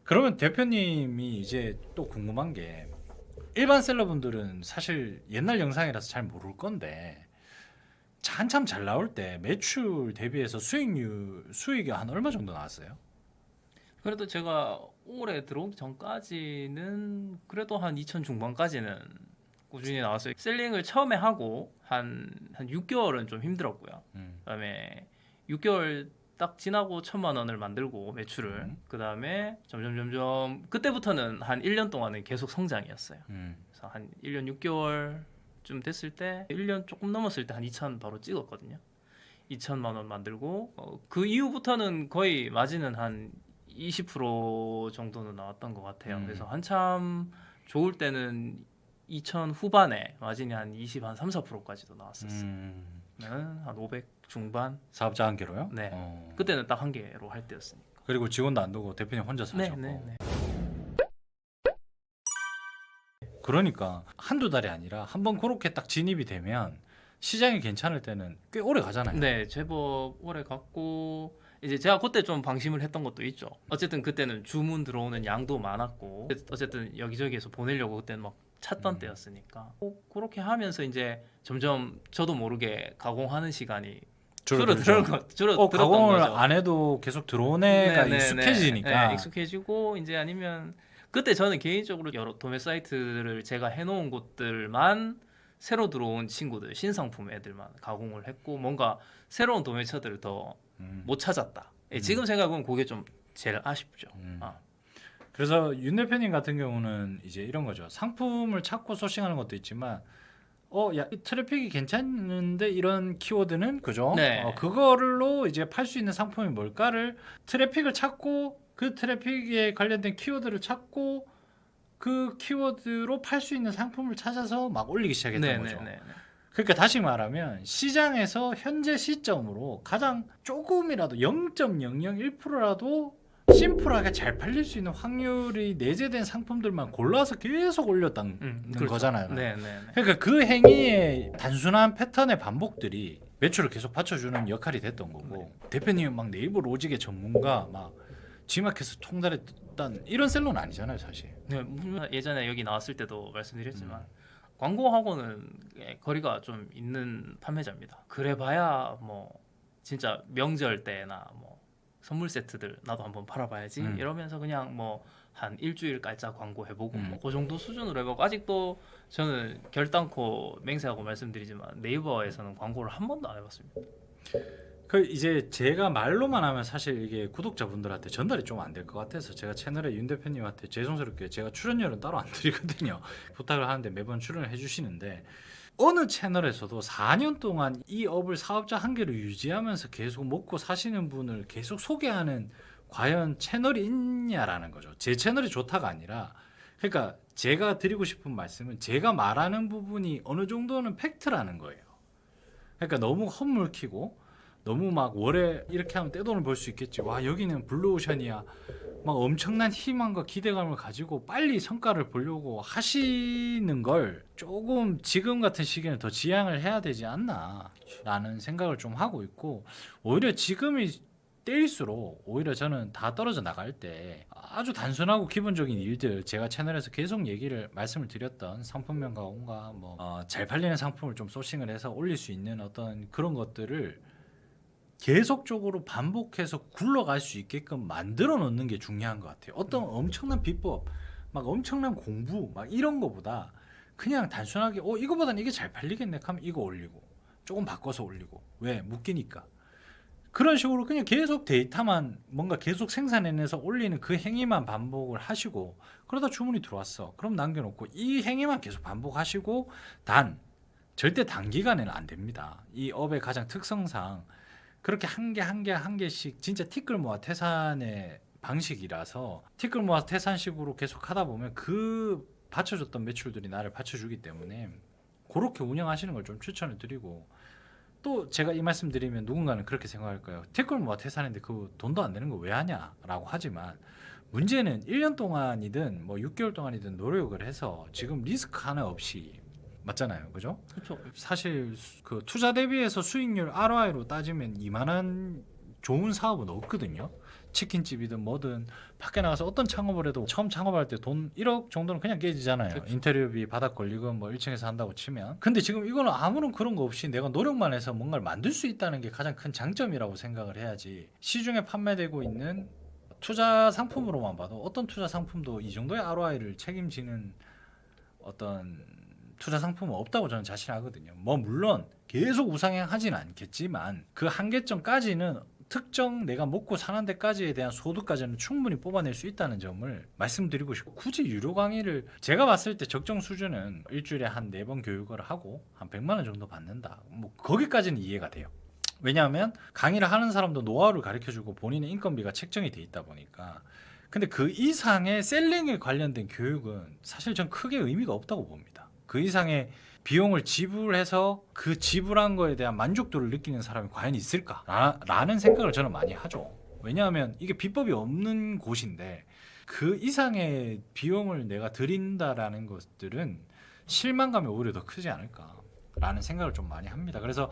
그러면 대표님이 이제 또 궁금한 게 일반 셀러분들은 사실 옛날 영상이라서 잘 모를 건데 한참 잘 나올 때 매출 대비해서 수익이 한 얼마 정도 나왔어요? 그래도 제가 올해 들어오기 전까지는 그래도 한 2천 중반까지는 꾸준히 나왔어요. 셀링을 처음에 하고 한 6개월은 좀 힘들었고요. 음, 그다음에 6개월 딱 지나고 1,000만 원을 만들고 매출을 음, 그다음에 점점 그때부터는 한 1년 동안은 계속 성장이었어요. 음, 그래서 한 1년 6개월 좀 됐을 때 1년 조금 넘었을 때 한 2천 바로 찍었거든요. 2천만 원 만들고 그 이후부터는 거의 마진은 한 20% 정도는 나왔던 것 같아요. 그래서 음, 한참 좋을 때는 2천 후반에 마진이 한 20, 한 3, 4%까지도 나왔었어요. 음. 한 500 중반? 사업자 한 개로요? 네. 그때는 딱 한 개로 할 때였으니까. 그리고 직원도 안 두고 대표님 혼자서 네, 네, 하셨고. 네. 그러니까 한두 달이 아니라 한번 그렇게 딱 진입이 되면 시장이 괜찮을 때는 꽤 오래 가잖아요. 네, 제법 오래 갔고 이제 제가 그때 좀 방심을 했던 것도 있죠. 어쨌든 그때는 주문 들어오는 양도 많았고 어쨌든 여기저기에서 보내려고 그때는 막 찾던 음. 때였으니까 그렇게 하면서 이제 점점 저도 모르게 가공하는 시간이 줄어들죠. 줄어들었던 가공을 거죠. 안 해도 계속 들어온 애가 네네네. 네, 익숙해지니까. 익숙해지고 이제 아니면 그때 저는 개인적으로 여러 도매 사이트를 제가 해놓은 곳들만 새로 들어온 친구들 신상품 애들만 가공을 했고 뭔가 새로운 도매처들을 더 음, 못 찾았다. 예, 음, 지금 생각하면 그게 좀 제일 아쉽죠. 음. 아, 그래서 윤 대표님 같은 경우는 이제 이런 거죠. 상품을 찾고 소싱하는 것도 있지만, 야, 이 트래픽이 괜찮은데 이런 키워드는 그죠? 네, 그거로 이제 팔 수 있는 상품이 뭘까를 트래픽을 찾고 그 트래픽에 관련된 키워드를 찾고 그 키워드로 팔 수 있는 상품을 찾아서 막 올리기 시작했던 거죠. 네네네. 그러니까 다시 말하면 시장에서 현재 시점으로 가장 조금이라도 0.001%라도 심플하게 잘 팔릴 수 있는 확률이 내재된 상품들만 골라서 계속 올렸다는 그렇죠. 거잖아요. 네네네. 그러니까 그 행위의 단순한 패턴의 반복들이 매출을 계속 받쳐주는 역할이 됐던 거고, 대표님은 막 네이버 로직의 전문가 막 G마켓에서 통달했던 이런 셀러는 아니잖아요, 사실. 네, 예전에 여기 나왔을 때도 말씀드렸지만 음, 광고하고는 거리가 좀 있는 판매자입니다. 그래봐야 뭐 진짜 명절 때나 뭐 선물 세트들 나도 한번 팔아봐야지 음, 이러면서 그냥 뭐 한 일주일 깔짝 광고 해보고 음. 뭐 그 정도 수준으로 해보고 아직도 저는 결단코 맹세하고 말씀드리지만 네이버에서는 광고를 한 번도 안 해봤습니다. 그 이제 제가 말로만 하면 사실 이게 구독자분들한테 전달이 좀 안 될 것 같아서 제가 채널에 윤 대표님한테 죄송스럽게 제가 출연료는 따로 안 드리거든요. 부탁을 하는데 매번 출연을 해주시는데 어느 채널에서도 4년 동안 이 업을 사업자 한 개로 유지하면서 계속 먹고 사시는 분을 계속 소개하는 과연 채널이 있냐라는 거죠. 제 채널이 좋다가 아니라 그러니까 제가 드리고 싶은 말씀은 제가 말하는 부분이 어느 정도는 팩트라는 거예요. 그러니까 너무 헛물키고 너무 막 월에 이렇게 하면 떼돈을 벌 수 있겠지. 와 여기는 블루오션이야. 막 엄청난 희망과 기대감을 가지고 빨리 성과를 보려고 하시는 걸 조금 지금 같은 시기에는 더 지양을 해야 되지 않나라는 생각을 좀 하고 있고 오히려 지금이 때일수록 오히려 저는 다 떨어져 나갈 때 아주 단순하고 기본적인 일들 제가 채널에서 계속 말씀을 드렸던 상품명 가공과 잘 팔리는 상품을 좀 소싱을 해서 올릴 수 있는 어떤 그런 것들을 계속적으로 반복해서 굴러갈 수 있게끔 만들어 놓는 게 중요한 것 같아요. 어떤 엄청난 비법, 막 엄청난 공부, 막 이런 거보다 그냥 단순하게 이거보다는 이게 잘 팔리겠네 하면 이거 올리고 조금 바꿔서 올리고 왜 묶이니까 그런 식으로 그냥 계속 데이터만 뭔가 계속 생산해내서 올리는 그 행위만 반복을 하시고 그러다 주문이 들어왔어. 그럼 남겨놓고 이 행위만 계속 반복하시고 단 절대 단기간에는 안 됩니다. 이 업의 가장 특성상 그렇게 한 개씩 진짜 티끌 모아 태산의 방식이라서 티끌 모아 태산식으로 계속 하다 보면 그 받쳐줬던 매출들이 나를 받쳐주기 때문에 그렇게 운영하시는 걸 좀 추천을 드리고 또 제가 이 말씀 드리면 누군가는 그렇게 생각할 거예요. 티끌 모아 태산인데 그 돈도 안 되는 거 왜 하냐라고 하지만 문제는 1년 동안이든 뭐 6개월 동안이든 노력을 해서 지금 리스크 하나 없이 맞잖아요. 그죠? 그렇죠. 사실 그 투자 대비해서 수익률 ROI로 따지면 이만한 좋은 사업은 없거든요. 치킨집이든 뭐든 밖에 나가서 어떤 창업을 해도 처음 창업할 때 돈 1억 정도는 그냥 깨지잖아요. 그쵸. 인테리어비 바닥 걸리고 뭐 1층에서 한다고 치면. 근데 지금 이거는 아무런 그런 거 없이 내가 노력만 해서 뭔가를 만들 수 있다는 게 가장 큰 장점이라고 생각을 해야지. 시중에 판매되고 있는 투자 상품으로만 봐도 어떤 투자 상품도 이 정도의 ROI를 책임지는 어떤 투자 상품은 없다고 저는 자신하거든요. 뭐 물론 계속 우상향하지는 않겠지만 그 한계점까지는 특정 내가 먹고 사는 데까지에 대한 소득까지는 충분히 뽑아낼 수 있다는 점을 말씀드리고 싶고, 굳이 유료 강의를 제가 봤을 때 적정 수준은 일주일에 한 4번 교육을 하고 한 100만 원 정도 받는다. 뭐 거기까지는 이해가 돼요. 왜냐하면 강의를 하는 사람도 노하우를 가르쳐주고 본인의 인건비가 책정이 돼 있다 보니까. 근데 그 이상의 셀링에 관련된 교육은 사실 전 크게 의미가 없다고 봅니다. 그 이상의 비용을 지불해서 그 지불한 거에 대한 만족도를 느끼는 사람이 과연 있을까? 라는 생각을 저는 많이 하죠. 왜냐하면 이게 비법이 없는 곳인데 그 이상의 비용을 내가 드린다라는 것들은 실망감이 오히려 더 크지 않을까라는 생각을 좀 많이 합니다. 그래서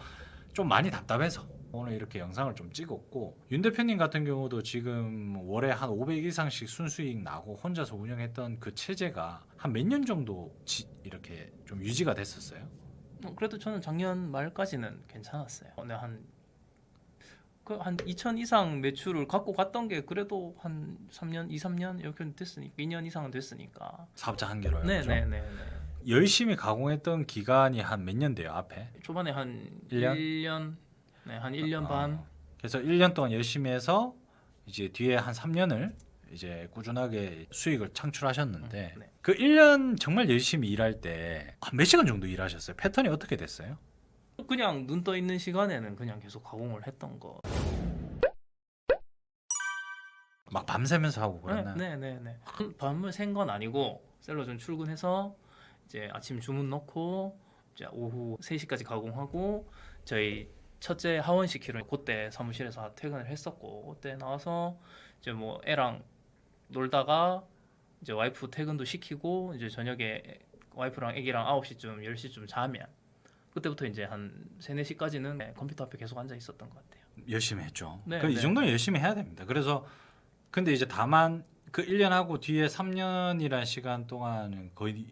좀 많이 답답해서 오늘 이렇게 영상을 좀 찍었고, 윤 대표님 같은 경우도 지금 월에 한 500 이상씩 순수익 나고 혼자서 운영했던 그 체제가 한 몇 년 정도 이렇게 좀 유지가 됐었어요. 그래도 저는 작년 말까지는 괜찮았어요. 근데 한 2천 이상 매출을 갖고 갔던 게 그래도 한 3년, 2, 3년 이렇게 됐으니까 2년 이상은 됐으니까. 사업자 한계로요. 그죠? 네네네. 열심히 가공했던 기간이 한 몇 년 돼요, 앞에? 초반에 한 1년? 1년, 네, 한 1년 반. 그래서 1년 동안 열심히 해서 이제 뒤에 한 3년을 이제 꾸준하게 수익을 창출하셨는데 네. 그 1년 정말 열심히 일할 때 몇 시간 정도 일하셨어요? 패턴이 어떻게 됐어요? 그냥 눈 떠 있는 시간에는 그냥 계속 가공을 했던 거. 막 밤새면서 하고 그랬나요? 네네네. 밤을 샌 건 아니고 셀러전 출근해서 이제 아침 주문 넣고 이제 오후 3시까지 가공하고 저희 첫째 하원시키러 그때 사무실에서 퇴근을 했었고, 그때 나와서 이제 뭐 애랑 놀다가 이제 와이프 퇴근도 시키고 이제 저녁에 와이프랑 애기랑 9시쯤 10시쯤 자면 그때부터 이제 한 3, 4시까지는 컴퓨터 앞에 계속 앉아 있었던 것 같아요. 열심히 했죠. 네, 이 네, 정도는 네. 열심히 해야 됩니다. 그래서 근데 이제 다만 그 1년 하고 뒤에 3년이라는 시간 동안은 거의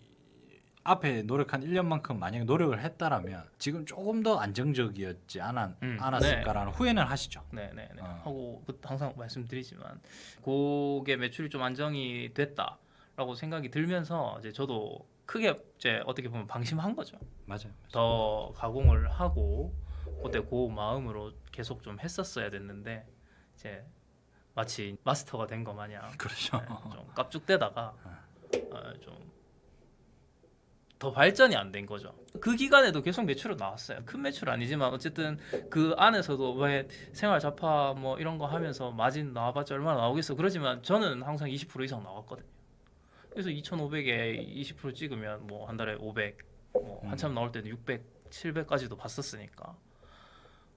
앞에 노력한 1년만큼 만약에 노력을 했다라면 지금 조금 더 안정적이었지 않았을까라는 후회는 하시죠. 네네네. 하고 항상 말씀드리지만 그게 매출이 좀 안정이 됐다라고 생각이 들면서 이제 저도 크게 이제 어떻게 보면 방심한 거죠. 맞아요. 더 가공을 하고 그때 그 마음으로 계속 좀 했었어야 됐는데 이제 마치 마스터가 된 거 마냥 그렇죠. 좀 깝죽대다가 좀 더 발전이 안 된 거죠. 그 기간에도 계속 매출은 나왔어요. 큰 매출 아니지만 어쨌든 그 안에서도 왜 생활 잡화 뭐 이런 거 하면서 마진 나와봤자 얼마나 나오겠어. 그러지만 저는 항상 20% 이상 나왔거든요. 그래서 2,500에 20% 찍으면 뭐 한 달에 500, 뭐 한참 나올 때는 600, 700까지도 봤었으니까.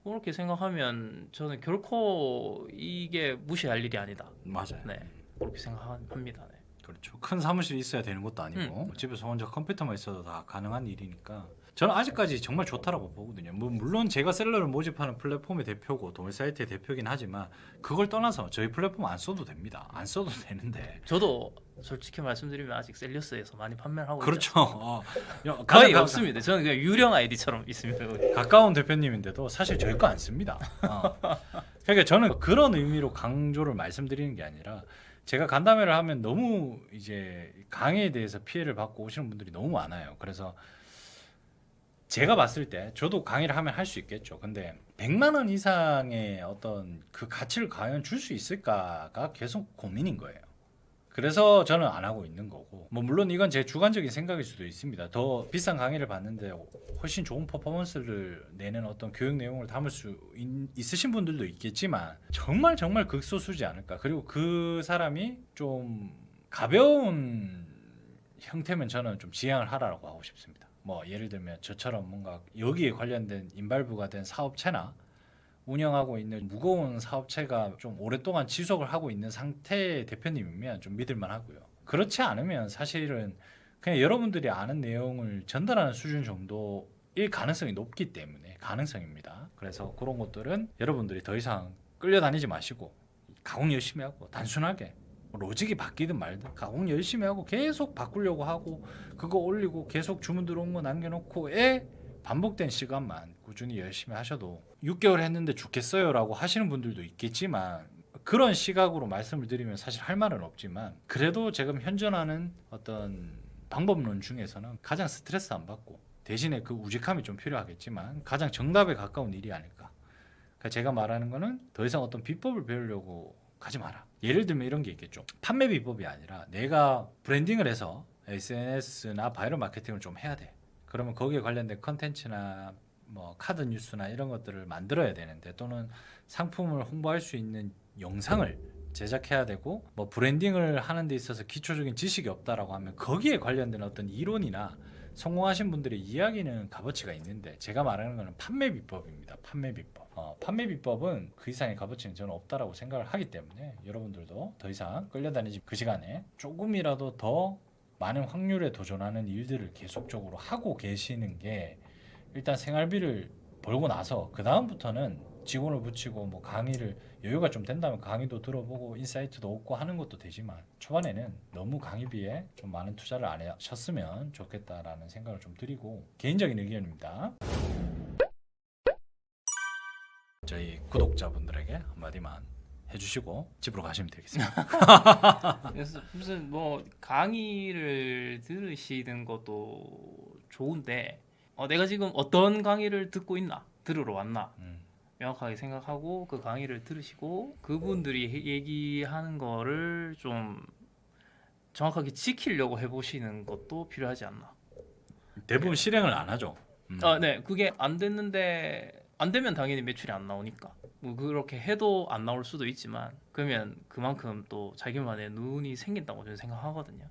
그렇게 생각하면 저는 결코 이게 무시할 일이 아니다. 맞아요. 네, 그렇게 생각합니다. 네. 그렇죠. 큰 사무실이 있어야 되는 것도 아니고 집에서 혼자 컴퓨터만 있어도 다 가능한 일이니까 저는 아직까지 정말 좋다라고 보거든요. 뭐 물론 제가 셀러를 모집하는 플랫폼의 대표고 도매 사이트의 대표긴 하지만 그걸 떠나서 저희 플랫폼 안 써도 됩니다. 안 써도 되는데. 저도 솔직히 말씀드리면 아직 셀리어스에서 많이 판매를 하고 그렇죠. 있죠. 거의 없습니다. 저는 그냥 유령 아이디처럼 있습니다. 거기. 가까운 대표님인데도 사실 저희 거 안 씁니다. 그러니까 저는 그런 의미로 강조를 말씀드리는 게 아니라 제가 간담회를 하면 너무 이제 강의에 대해서 피해를 받고 오시는 분들이 너무 많아요. 그래서 제가 봤을 때 저도 강의를 하면 할 수 있겠죠. 근데 100만 원 이상의 어떤 그 가치를 과연 줄 수 있을까가 계속 고민인 거예요. 그래서 저는 안 하고 있는 거고, 뭐 물론 이건 제 주관적인 생각일 수도 있습니다. 더 비싼 강의를 받는데 훨씬 좋은 퍼포먼스를 내는 어떤 교육 내용을 담을 수 있으신 분들도 있겠지만 정말 극소수지 않을까. 그리고 그 사람이 좀 가벼운 형태면 저는 좀 지양을 하라고 하고 싶습니다. 뭐 예를 들면 저처럼 뭔가 여기에 관련된 인발부가 된 사업체나 운영하고 있는 무거운 사업체가 좀 오랫동안 지속을 하고 있는 상태의 대표님이면 좀 믿을만 하고요. 그렇지 않으면 사실은 그냥 여러분들이 아는 내용을 전달하는 수준 정도일 가능성이 높기 때문에 가능성입니다. 그래서 그런 것들은 여러분들이 더 이상 끌려다니지 마시고 가공 열심히 하고 단순하게 로직이 바뀌든 말든 가공 열심히 하고 계속 바꾸려고 하고 그거 올리고 계속 주문 들어온 거 남겨놓고에 반복된 시간만 꾸준히 열심히 하셔도 6개월 했는데 죽겠어요라고 하시는 분들도 있겠지만 그런 시각으로 말씀을 드리면 사실 할 말은 없지만 그래도 지금 현존하는 어떤 방법론 중에서는 가장 스트레스 안 받고 대신에 그 우직함이 좀 필요하겠지만 가장 정답에 가까운 일이 아닐까. 그러니까 제가 말하는 거는 더 이상 어떤 비법을 배우려고 가지 마라. 예를 들면 이런 게 있겠죠. 판매 비법이 아니라 내가 브랜딩을 해서 SNS나 바이럴 마케팅을 좀 해야 돼. 그러면 거기에 관련된 컨텐츠나 뭐 카드 뉴스나 이런 것들을 만들어야 되는데 또는 상품을 홍보할 수 있는 영상을 제작해야 되고 뭐 브랜딩을 하는 데 있어서 기초적인 지식이 없다라고 하면 거기에 관련된 어떤 이론이나 성공하신 분들의 이야기는 값어치가 있는데 제가 말하는 거는 판매 비법입니다. 판매 비법. 판매 비법은 그 이상의 값어치는 저는 없다라고 생각을 하기 때문에 여러분들도 더 이상 끌려다니지 그 시간에 조금이라도 더 많은 확률에 도전하는 일들을 계속적으로 하고 계시는 게 일단 생활비를 벌고 나서 그 다음부터는 직원을 붙이고 뭐 강의를 여유가 좀 된다면 강의도 들어보고 인사이트도 얻고 하는 것도 되지만 초반에는 너무 강의비에 좀 많은 투자를 안 하셨으면 좋겠다라는 생각을 좀 드리고 개인적인 의견입니다. 저희 구독자분들에게 한마디만 해주시고 집으로 가시면 되겠습니다. 그래서 무슨 뭐 강의를 들으시는 것도 좋은데 내가 지금 어떤 강의를 듣고 있나 들으러 왔나 명확하게 생각하고 그 강의를 들으시고 그분들이 얘기하는 거를 좀 정확하게 지키려고 해보시는 것도 필요하지 않나. 대부분 실행을 안 하죠. 네, 그게 안 됐는데 안 되면 당연히 매출이 안 나오니까 뭐 그렇게 해도 안 나올 수도 있지만 그러면 그만큼 또 자기만의 눈이 생긴다고 저는 생각하거든요.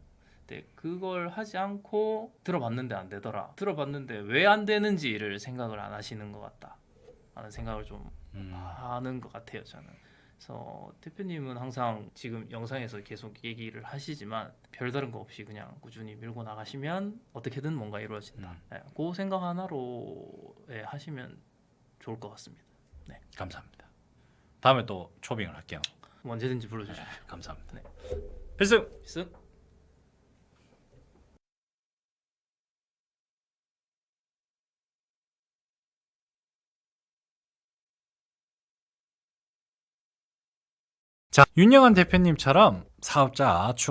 근데 그걸 하지 않고 들어봤는데 안 되더라. 들어봤는데 왜 안 되는지를 생각을 안 하시는 것 같다. 라는 생각을 좀 하는 것 같아요, 저는. 그래서 대표님은 항상 지금 영상에서 계속 얘기를 하시지만 별다른 거 없이 그냥 꾸준히 밀고 나가시면 어떻게든 뭔가 이루어진다. 네, 그 생각 하나로 하시면 좋을 것 같습니다. 네. 감사합니다. 다음에 또 초빙을 할게요. 언제든지 불러주십시오. 감사합니다. 네. 필승! 필승! 자, 윤영한 대표님처럼 사업자